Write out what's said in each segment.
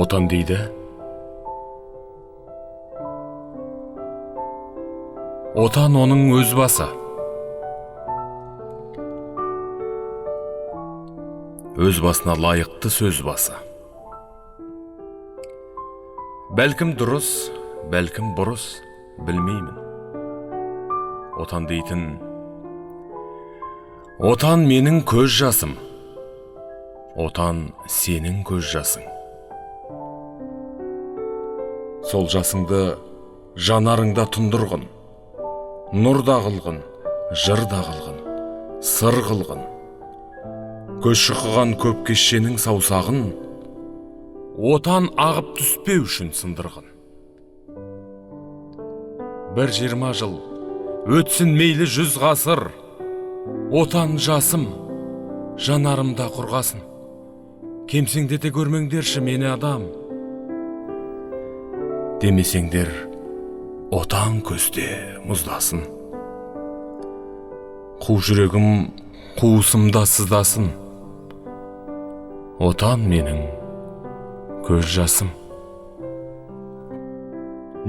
Отан дейді. Отан оның өз басы. Өз басына лайықты сөз басы. Бәлкім дұрыс, бәлкім бұрыс, білмеймін. Отан дейтін. Отан менің көз жасым. Отан сенің көз жасың. Сол жасыңды жанарыңда тұндырғын, нұрда қылғын, жырда қылғын, сыр қылғын. Көз шұқыған көп кешенің саусағын, отан ағып түспеу үшін сындырғын. 1-20 жыл, өтсін мейлі 100 ғасыр, отан жасым, жанарымда құрғасын. Кемсеңдете көрмеңдерші мені адам. Демесеңдер, отан көзде мұздасын. Қу жүрегім қуысымда сыздасын. Отан менің көз жасым.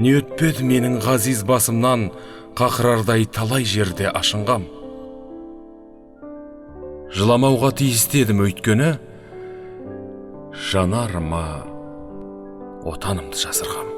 Не өтпеді менің ғазиз басымнан, қақырардай талай жерде ашынғам. Жыламауға тиістедім өйткені, жанарыма отанымды жасырғам.